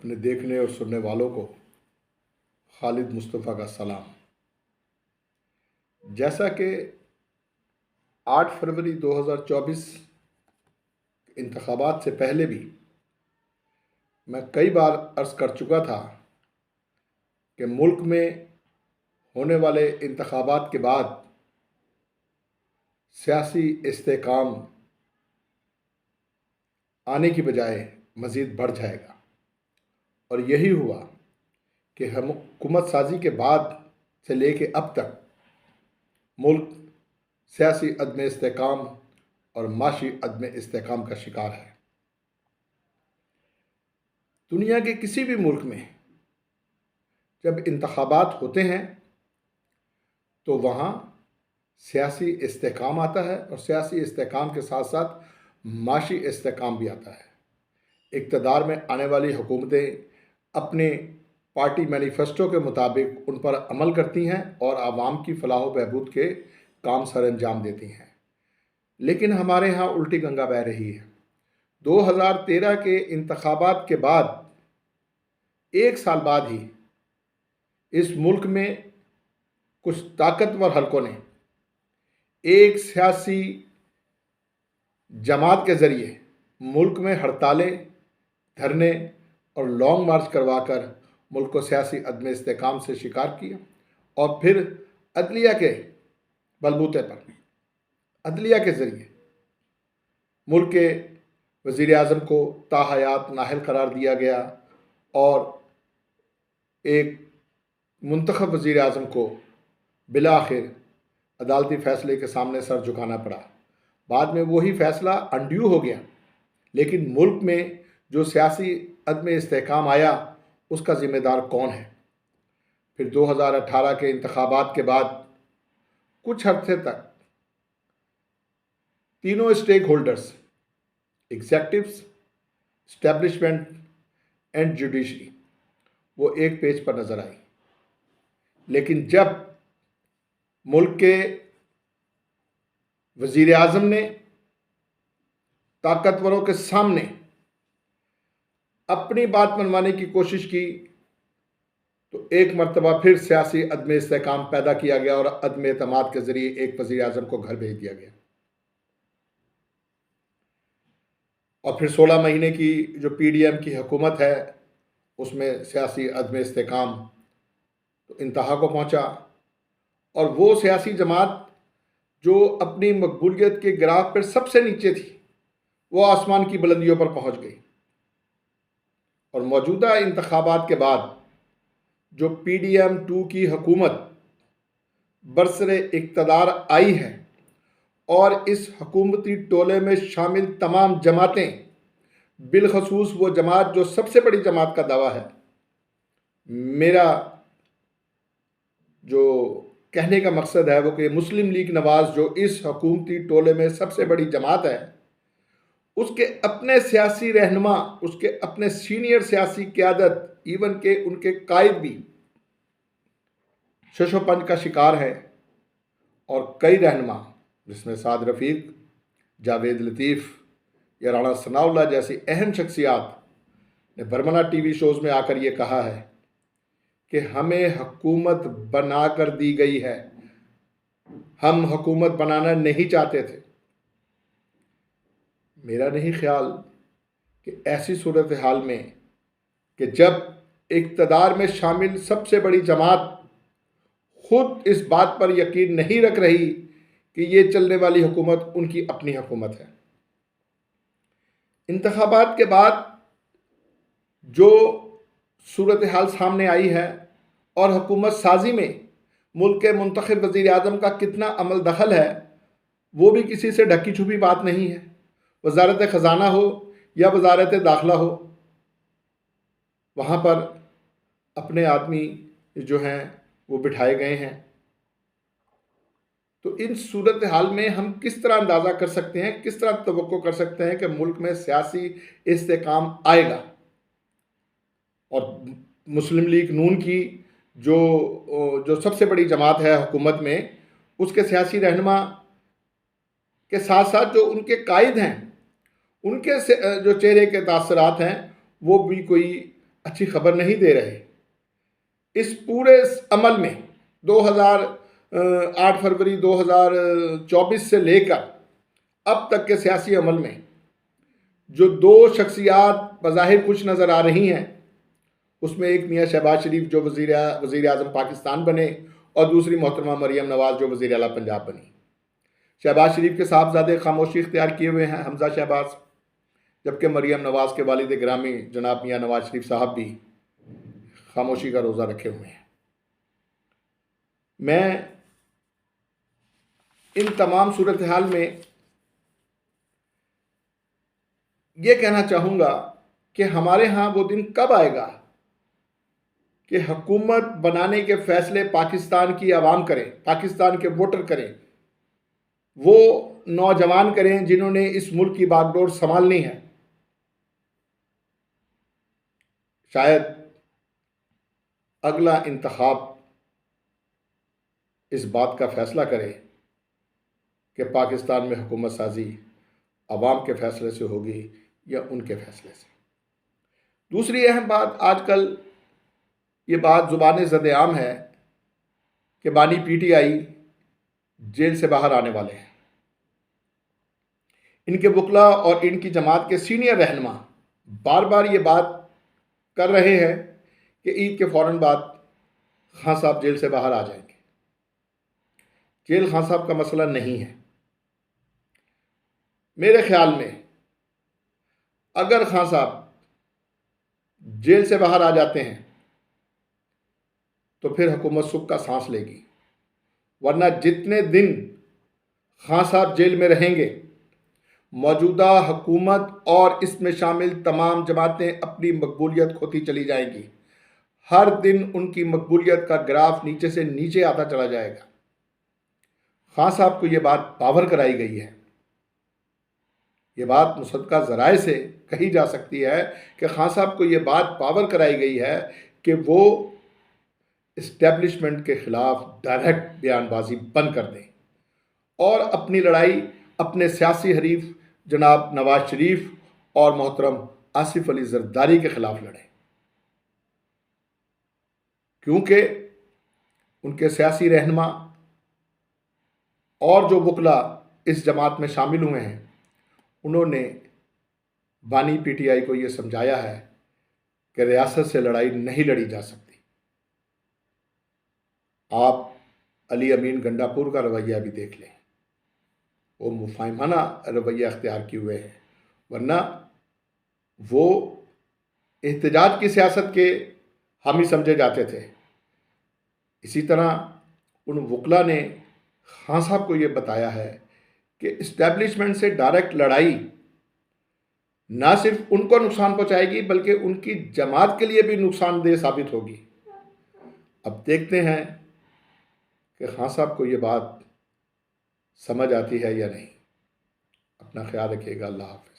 अपने देखने और सुनने वालों को खालिद मुस्तफ़ा का सलाम। जैसा कि 8 फरवरी 2024 इंतखाबात से पहले भी मैं कई बार अर्ज़ कर चुका था कि मुल्क में होने वाले इंतखाबात के बाद सियासी इस्तेकाम आने की बजाय मज़ीद बढ़ जाएगा, और यही हुआ कि हम हुकूमत साजी के बाद से लेके अब तक मुल्क सियासी अदम इस्तेकाम और माशी अदम इस्तेकाम का शिकार है। दुनिया के किसी भी मुल्क में जब इंतखाबात होते हैं तो वहाँ सियासी इस्तेकाम आता है, और सियासी इस्तेकाम के साथ साथ माशी इस्तेकाम भी आता है। इक़्तिदार में आने वाली हुकूमतें अपने पार्टी मैनिफेस्टो के मुताबिक उन पर अमल करती हैं और आवाम की फलाह व बहबूद के काम सर अंजाम देती हैं, लेकिन हमारे यहाँ उल्टी गंगा बह रही है। 2013 के इंतखाबात के बाद 1 साल बाद ही इस मुल्क में कुछ ताकतवर हलकों ने एक सियासी जमात के ज़रिए मुल्क में हड़तालें, धरने और लॉन्ग मार्च करवाकर मुल्क को सियासी अदम इस्तेकाम से शिकार किया, और फिर अदलिया के बलबूते पर, अदलिया के ज़रिए मुल्क के वज़ीर आज़म को ताहयात नाअहल करार दिया गया और एक मुंतखब वज़ीर आज़म को बिलाखिर अदालती फ़ैसले के सामने सर झुकाना पड़ा। बाद में वही फ़ैसला अनड्यू हो गया, लेकिन मुल्क में जो सियासी अदम इस्तेकाम आया उसका ज़िम्मेदार कौन है? फिर 2018 के इंतखाबात के बाद कुछ अरसे तक तीनों stake holders, executives, establishment and judiciary, वो एक पेज पर नज़र आई। लेकिन जब मुल्क के वज़ीर आज़म ने ताकतवरों के सामने अपनी बात मनवाने की कोशिश की तो एक मरतबा फिर सियासी अदम इस्तेकाम पैदा किया गया और अदम एतमाद के ज़रिए एक वज़ीर आज़म को घर भेज दिया गया। और फिर 16 महीने की जो PDM की हुकूमत है उसमें सियासी अदम इस्तेकाम तो इंतहा को पहुँचा, और वो सियासी जमात जो अपनी मकबूलियत के ग्राफ पर सबसे नीचे थी वो आसमान की बुलंदियों पर पहुँच गई। और मौजूदा इंतखाबात के बाद जो PDM 2 की हुकूमत बरसरे इक़्तिदार आई है और इस हुकूमती टोले में शामिल तमाम जमातें, बिलखसूस वो जमात जो सबसे बड़ी जमात का दावा है, मेरा जो कहने का मकसद है वो कि मुस्लिम लीग नवाज़ जो इस हुकूमती टोले में सबसे बड़ी जमात है, उसके अपने सियासी रहनुमा, उसके अपने सीनियर सियासी क़यादत, इवन के उनके कायद भी शशोपंज का शिकार है। और कई रहनुमा जिसमें साद रफ़ीक, जावेद लतीफ़ या राणा सनाउल्लाह जैसी अहम शख्सियात ने बरमला TV शोज़ में आकर ये कहा है कि हमें हुकूमत बना कर दी गई है, हम हुकूमत बनाना नहीं चाहते थे। मेरा नहीं ख्याल कि ऐसी सूरत हाल में कि जब इक़्तिदार में शामिल सबसे बड़ी जमात खुद इस बात पर यकीन नहीं रख रही कि ये चलने वाली हुकूमत उनकी अपनी हुकूमत है। इंतखाबात के बाद जो सूरत हाल सामने आई है और हुकूमत साजी में मुल्क के मुंतखब वज़ीर आज़म का कितना अमल दखल है, वो भी किसी से ढकी छुपी बात नहीं है। वज़ारत ख़ज़ाना हो या वज़ारत दाखिला हो, वहाँ पर अपने आदमी जो हैं वो बिठाए गए हैं। तो इन सूरत हाल में हम किस तरह अंदाज़ा कर सकते हैं, किस तरह तवक्को कर सकते हैं कि मुल्क में सियासी इस्तेकाम आएगा? और मुस्लिम लीग नून की जो सबसे बड़ी जमात है हुकूमत में, उसके सियासी रहनुमा के साथ साथ जो उनके कायद हैं, उनके जो चेहरे के तासरात हैं वो भी कोई अच्छी खबर नहीं दे रहे। इस पूरे अमल में 8 फरवरी 2024 से लेकर अब तक के सियासी अमल में जो दो शख्सियात बज़ाहिर कुछ नज़र आ रही हैं, उसमें एक मियाँ शहबाज शरीफ जो वज़ीर आज़म पाकिस्तान बने और दूसरी मोहतरमा मरियम नवाज़ जो वज़ीर आला पंजाब बनी। शहबाज शरीफ के साहबजादे खामोशी इख्तियार किए हुए हैं, हमजा शहबाज, जबकि मरियम नवाज़ के वालिद ग्रामी जनाब मियाँ नवाज शरीफ साहब भी खामोशी का रोज़ा रखे हुए हैं। मैं इन तमाम सूरत हाल में ये कहना चाहूँगा कि हमारे यहाँ वो दिन कब आएगा कि हुकूमत बनाने के फैसले पाकिस्तान की आवाम करें, पाकिस्तान के वोटर करें, वो नौजवान करें जिन्होंने इस मुल्क की बागडोर संभालनी है। शायद अगला इंतखाब इस बात का फैसला करे कि पाकिस्तान में हुकूमत साजी अवाम के फैसले से होगी या उनके फैसले से। दूसरी अहम बात, आजकल ये बात ज़ुबान ज़द-ए-आम है कि बानी पीटीआई जेल से बाहर आने वाले हैं। इनके वकला और इनकी जमात के सीनियर रहनुमा बार बार ये बात कर रहे हैं कि ईद के फ़ौरन बाद खान साहब जेल से बाहर आ जाएंगे। जेल खान साहब का मसला नहीं है। मेरे ख्याल में अगर खान साहब जेल से बाहर आ जाते हैं तो फिर हुकूमत सुख का सांस लेगी, वरना जितने दिन खान साहब जेल में रहेंगे मौजूदा हुकूमत और इसमें शामिल तमाम जमातें अपनी मकबूलियत खोती चली जाएंगी। हर दिन उनकी मकबूलियत का ग्राफ नीचे से नीचे आता चला जाएगा। खान साहब को ये बात पावर कराई गई है, ये बात मुसद्दक़ा ज़राए से कही जा सकती है कि खान साहब को ये बात पावर कराई गई है कि वो इस्टेब्लिशमेंट के ख़िलाफ़ डायरेक्ट बयानबाजी बंद कर दें और अपनी लड़ाई अपने सियासी हरीफ जनाब नवाज शरीफ और मोहतरम आसिफ अली जरदारी के ख़िलाफ़ लड़ें, क्योंकि उनके सियासी रहनुमा और जो वकला इस जमात में शामिल हुए हैं उन्होंने बानी पीटीआई को ये समझाया है कि रियासत से लड़ाई नहीं लड़ी जा सकती। आप अली अमीन गंडापुर का रवैया भी देख लें, वो मुफाहिमाना रवैया अख्तियार किए हुए हैं, वरना वो एहतजाज की सियासत के हामी समझे जाते थे। इसी तरह उन वकला ने खान साहब को ये बताया है कि इस्टेब्लिशमेंट से डायरेक्ट लड़ाई ना सिर्फ उनको नुकसान पहुंचाएगी बल्कि उनकी जमात के लिए भी नुकसानदेह साबित होगी। अब देखते हैं कि खान साहब को ये बात समझ आती है या नहीं। अपना ख्याल रखिएगा। अल्लाह हाफ़िज़।